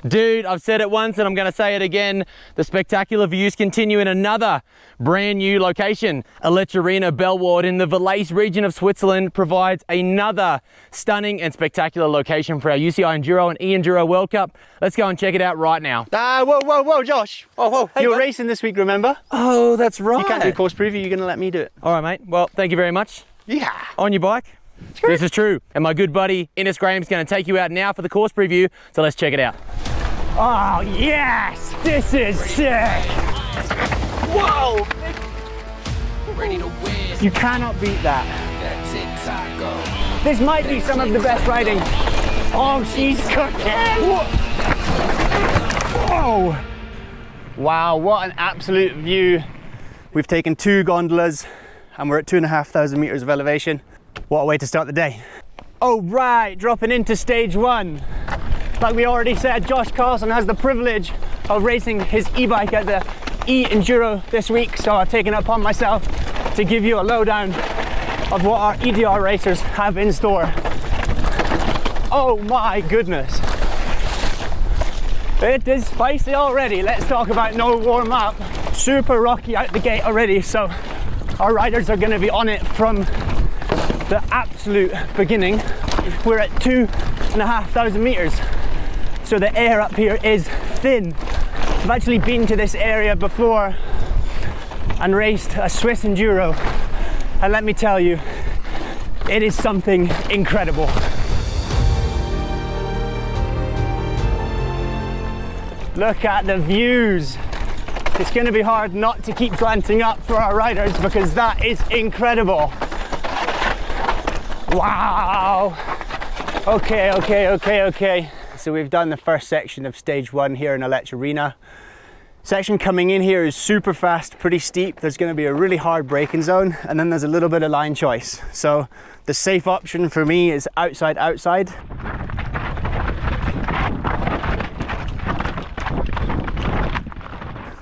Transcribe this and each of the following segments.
Dude, I've said it once and I'm going to say it again. The spectacular views continue in another brand new location. Aletsch Arena Belward in the Valais region of Switzerland provides another stunning and spectacular location for our UCI Enduro and E-Enduro World Cup. Let's go and check it out right now. Whoa, Josh. Whoa. Hey, you were racing this week, remember? Oh, that's right. You can't do course preview, you're going to let me do it. All right, mate. Well, thank you very much. Yeah. On your bike. This is true. And my good buddy, Innes Graham's going to take you out now for the course preview. So let's check it out. Oh, yes! This is sick! Whoa! Ready to win. You cannot beat that. This might be some of the best riding. Oh, she's cooking! Whoa! Wow, what an absolute view. We've taken 2 gondolas and we're at 2,500 meters of elevation. What a way to start the day. Oh, right, dropping into stage 1. Like we already said, Josh Carlson has the privilege of racing his e-bike at the E-enduro this week, so I've taken it upon myself to give you a lowdown of what our E-EDR racers have in store. Oh my goodness. It is spicy already. Let's talk about no warm up. Super rocky out the gate already, so our riders are going to be on it from the absolute beginning. We're at 2,500 meters. So the air up here is thin. I've actually been to this area before and raced a Swiss Enduro, and let me tell you, it is something incredible. Look at the views. It's going to be hard not to keep glancing up for our riders because that is incredible. Wow. Okay. So we've done the first section of stage 1 here in Aletsch Arena. Section coming in here is super fast, pretty steep. There's going to be a really hard braking zone, and then there's a little bit of line choice. So the safe option for me is outside.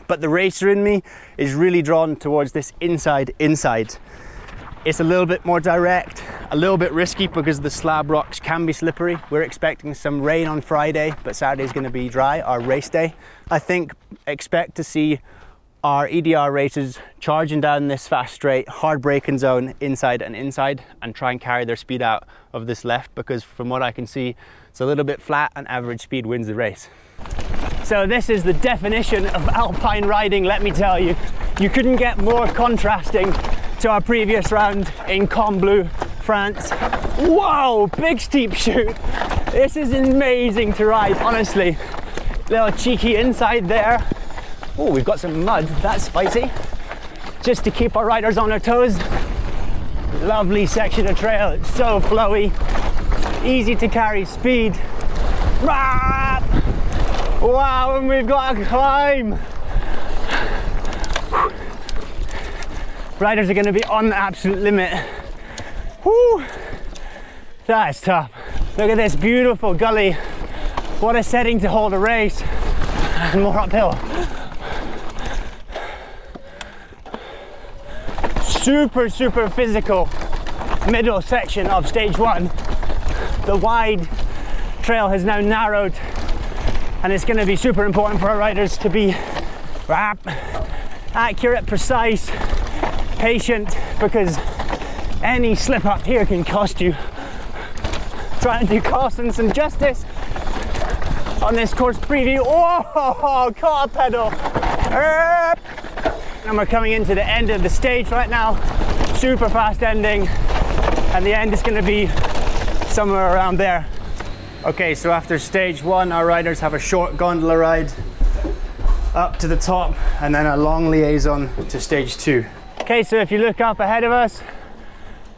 But the racer in me is really drawn towards this inside. It's a little bit more direct, a little bit risky because the slab rocks can be slippery. We're expecting some rain on Friday, but Saturday's going to be dry, our race day. I think expect to see our E-EDR racers charging down this fast straight, hard braking zone inside, and try and carry their speed out of this left, because from what I can see, it's a little bit flat and average speed wins the race. So this is the definition of alpine riding, let me tell you. You couldn't get more contrasting to our previous round in Combloux, France. Whoa, big steep chute. This is amazing to ride, honestly. Little cheeky inside there. Oh, we've got some mud, that's spicy. Just to keep our riders on their toes. Lovely section of trail, it's so flowy. Easy to carry speed. Wow, and we've got a climb. Riders are going to be on the absolute limit. Woo! That is tough. Look at this beautiful gully. What a setting to hold a race. And more uphill. Super physical middle section of stage 1. The wide trail has now narrowed, and it's going to be super important for our riders to be accurate, precise, patient, because any slip up here can cost you. Trying to do Carlson some justice on this course preview. Oh, caught a pedal. And we're coming into the end of the stage right now. Super fast ending, and the end is going to be somewhere around there. Okay, so after stage 1, our riders have a short gondola ride up to the top, and then a long liaison to stage 2. Okay, so if you look up ahead of us,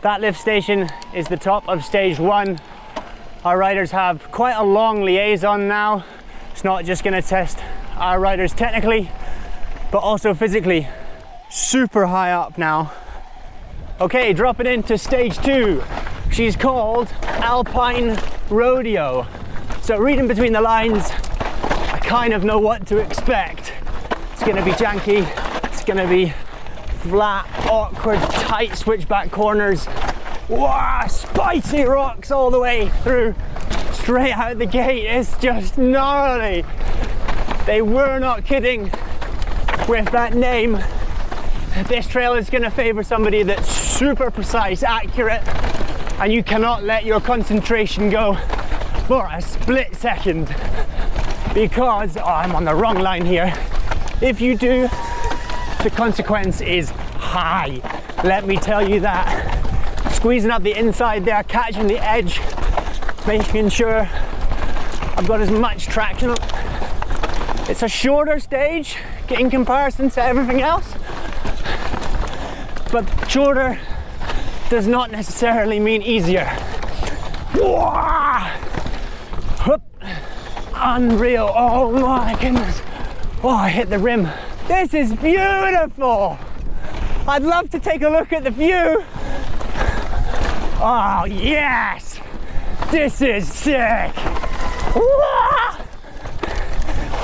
that lift station is the top of stage 1. Our riders have quite a long liaison now. It's not just going to test our riders technically, but also physically. Super high up now. Okay, dropping into stage 2. She's called Alpine Rodeo. So reading between the lines, I kind of know what to expect. It's going to be janky. It's going to be flat, awkward, tight switchback corners. Wow, spicy rocks all the way through. straight out the gate is just gnarly. They were not kidding with that name. This trail is going to favor somebody that's super precise, accurate, and you cannot let your concentration go for a split second because, oh, I'm on the wrong line here. If you do, the consequence is high. Let me tell you that. Squeezing up the inside there, catching the edge, making sure I've got as much traction. It's a shorter stage in comparison to everything else, but shorter does not necessarily mean easier. Unreal, oh my goodness. Oh, I hit the rim. This is beautiful. I'd love to take a look at the view. Oh yes, this is sick.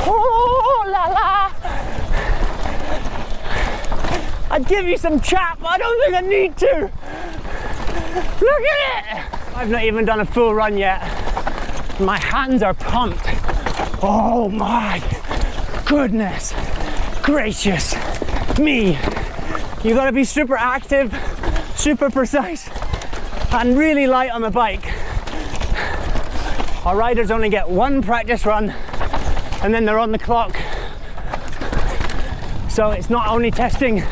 Oh la la. I'd give you some chat, but I don't think I need to. Look at it. I've not even done a full run yet. My hands are pumped. Oh my goodness gracious me. You gotta be super active, super precise, and really light on the bike. Our riders only get one practice run and then they're on the clock. So it's not only testing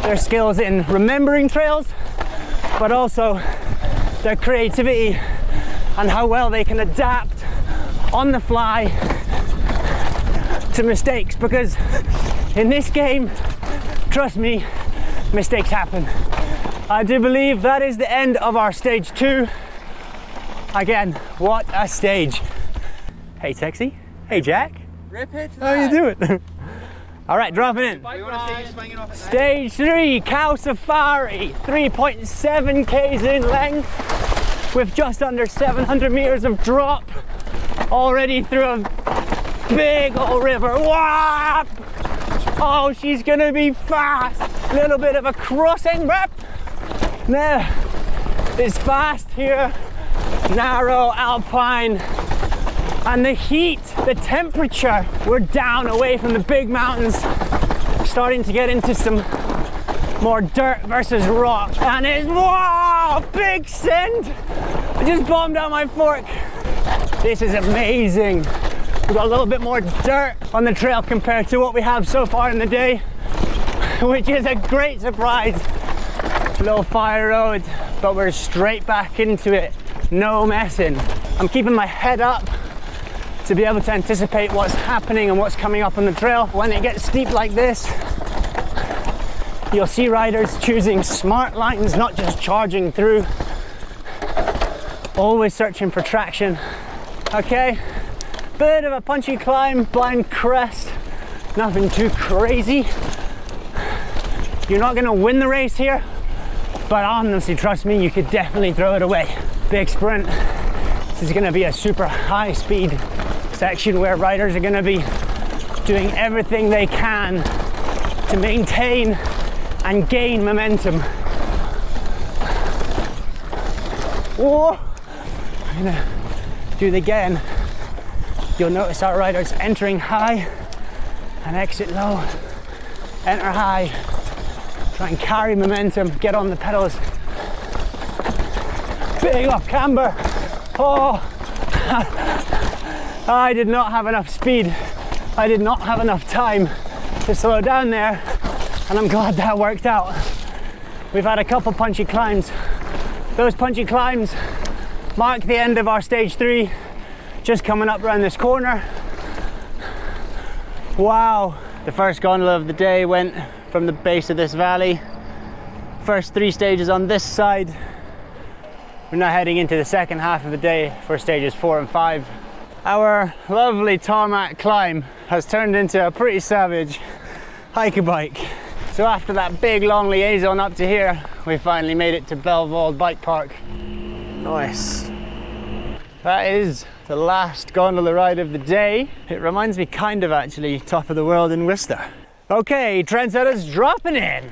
their skills in remembering trails, but also their creativity and how well they can adapt on the fly to mistakes, because in this game, trust me, mistakes happen. I do believe that is the end of our stage 2. Again, what a stage. Hey Sexy, hey Jack. Rip it. How you doing? All right, dropping in. Stage 3, Cow Safari, 3.7 k's in length with just under 700 meters of drop, already through a big old river. Whap! Oh, she's gonna be fast. Little bit of a crossing rep. There, it's fast here, narrow, alpine, and the heat, the temperature, we're down away from the big mountains, starting to get into some more dirt versus rock, and it's, whoa, big send. I just bombed out my fork. This is amazing. We've got a little bit more dirt on the trail compared to what we have so far in the day, which is a great surprise. A little fire road, but we're straight back into it, no messing. I'm keeping my head up to be able to anticipate what's happening and what's coming up on the trail. When it gets steep like this, you'll see riders choosing smart lines, not just charging through. Always searching for traction. Okay, bit of a punchy climb, blind crest, nothing too crazy. You're not gonna win the race here, but honestly, trust me, you could definitely throw it away. Big sprint. This is gonna be a super high speed section where riders are gonna be doing everything they can to maintain and gain momentum. Whoa! I'm gonna do it again. You'll notice our riders entering high and exit low. Enter high, try and carry momentum, get on the pedals. Big off camber. Oh! I did not have enough speed. I did not have enough time to slow down there, and I'm glad that worked out. We've had a couple punchy climbs. Those punchy climbs mark the end of our stage 3, just coming up around this corner. Wow. The first gondola of the day went from the base of this valley. First 3 stages on this side. We're now heading into the second half of the day for stages 4 and 5. Our lovely tarmac climb has turned into a pretty savage hike-a-bike. So after that big long liaison up to here, we finally made it to Belvold Bike Park. Nice. That is the last gondola ride of the day. It reminds me kind of actually top of the world in Worcester. Okay, trendsetters dropping in.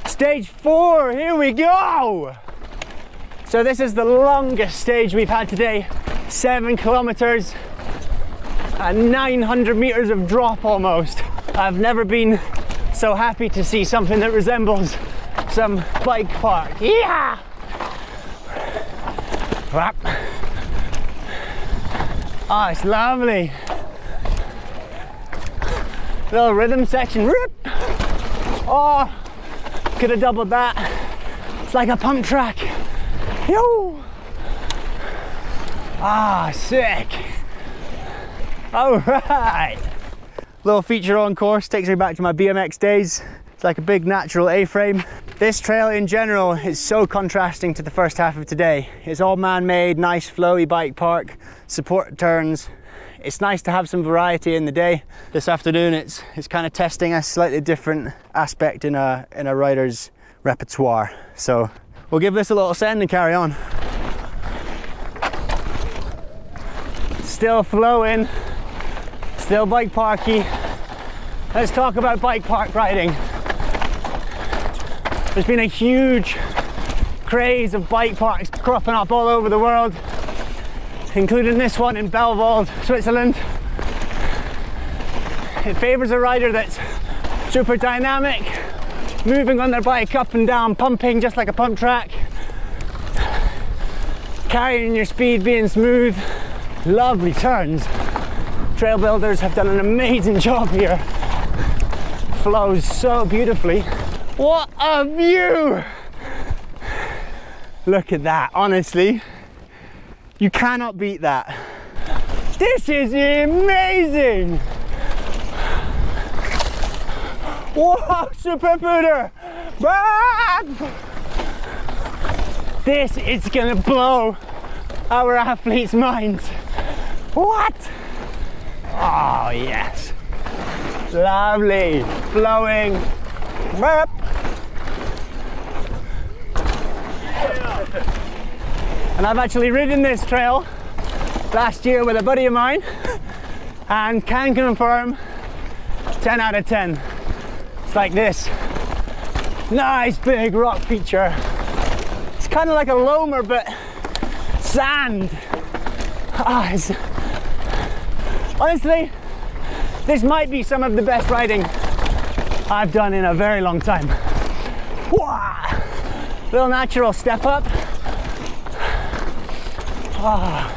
Stage 4, here we go. So this is the longest stage we've had today, 7 kilometers and 900 meters of drop almost. I've never been so happy to see something that resembles some bike park. Yeah! Oh, it's lovely. Little rhythm section. Rip! Oh, could have doubled that. It's like a pump track. Yo! Ah, sick. All right. Little feature on course takes me back to my BMX days. It's like a big natural A-frame. This trail in general is so contrasting to the first half of today. It's all man-made, nice flowy bike park, support turns. It's nice to have some variety in the day. This afternoon it's kind of testing a slightly different aspect in a rider's repertoire. So we'll give this a little send and carry on. Still flowing, still bike parky. Let's talk about bike park riding. There's been a huge craze of bike parks cropping up all over the world, including this one in Belwald, Switzerland. It favours a rider that's super dynamic, moving on their bike up and down, pumping just like a pump track, carrying your speed, being smooth, lovely turns. Trail builders have done an amazing job here. Flows so beautifully. What a view! Look at that, honestly. You cannot beat that. This is amazing! Whoa, super booter! This is gonna blow our athletes' minds. What? Oh, yes. Lovely, flowing. And I've actually ridden this trail last year with a buddy of mine and can confirm 10 out of 10. It's like this. Nice big rock feature. It's kind of like a loamer but sand. Honestly, this might be some of the best riding I've done in a very long time. Whoa. Little natural step up. Oh,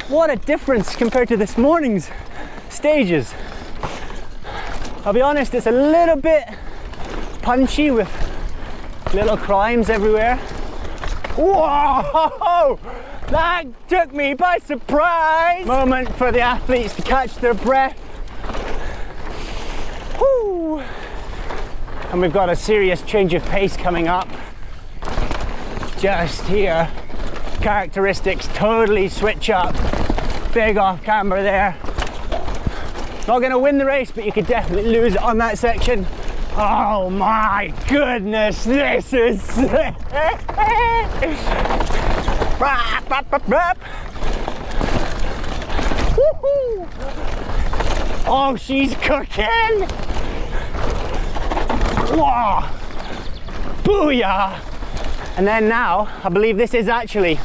what a difference compared to this morning's stages. I'll be honest, it's a little bit punchy with little climbs everywhere. Whoa! That took me by surprise! Moment for the athletes to catch their breath. Woo. And we've got a serious change of pace coming up. Just here. Characteristics totally switch up. Big off camber there. Not going to win the race, but you could definitely lose it on that section. Oh my goodness, this is sick. Oh, she's cooking. Whoa. Booyah. And then now, I believe this is actually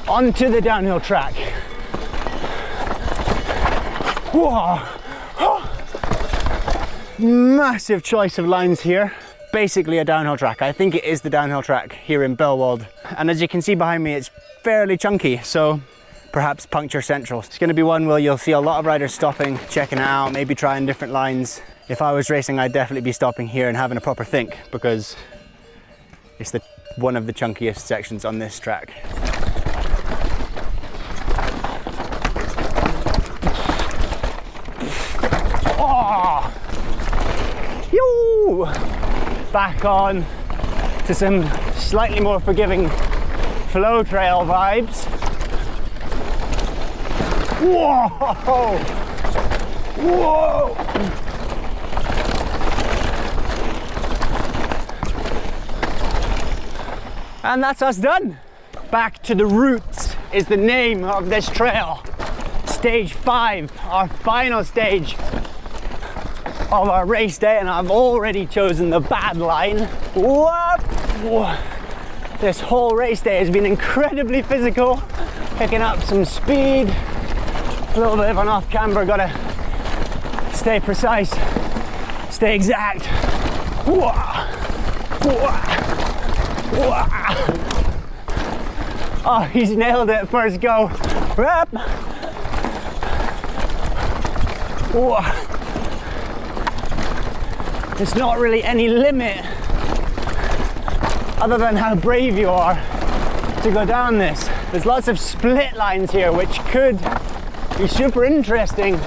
onto the downhill track. Whoa. Massive choice of lines here. Basically a downhill track. I think it is the downhill track here in Belwald. And as you can see behind me, it's fairly chunky, so perhaps puncture central. It's going to be one where you'll see a lot of riders stopping, checking it out, maybe trying different lines. If I was racing, I'd definitely be stopping here and having a proper think, because it's one of the chunkiest sections on this track. Oh! Yoo! Back on to some slightly more forgiving flow trail vibes. Whoa! Whoa! And that's us done. Back to the Roots is the name of this trail. Stage 5, our final stage of our race day, and I've already chosen the bad line. Whoop! This whole race day has been incredibly physical, picking up some speed, a little bit of an off camber, gotta stay precise, stay exact. Oh, he's nailed it first go. Rap. There's not really any limit other than how brave you are to go down this. There's lots of split lines here which could be super interesting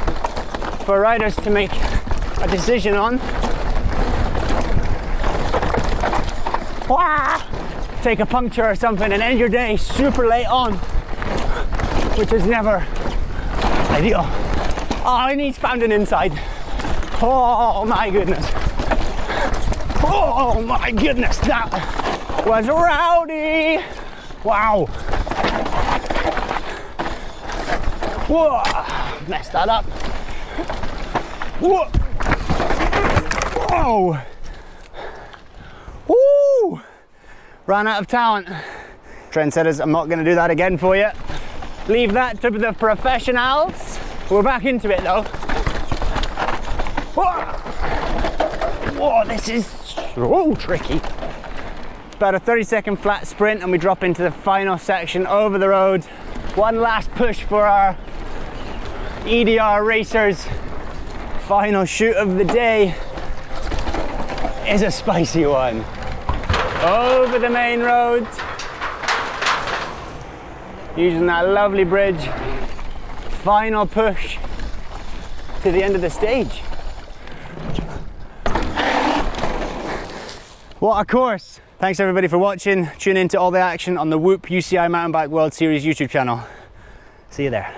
for riders to make a decision on. Take a puncture or something and end your day super late on, which is never ideal. Oh, and he's found an inside. Oh my goodness. Oh my goodness, that was rowdy. Wow. Whoa, messed that up. Whoa. Whoa. Woo. Ran out of talent. Trendsetters, I'm not going to do that again for you. Leave that to the professionals. We're back into it though. Whoa, whoa, this is so tricky. About a 30-second flat sprint and we drop into the final section over the road. One last push for our E-EDR racers. Final shoot of the day is a spicy one. Over the main road, using that lovely bridge. Final push to the end of the stage. What a course. Thanks everybody for watching. Tune in to all the action on the Whoop UCI Mountain Bike World Series YouTube channel. See you there.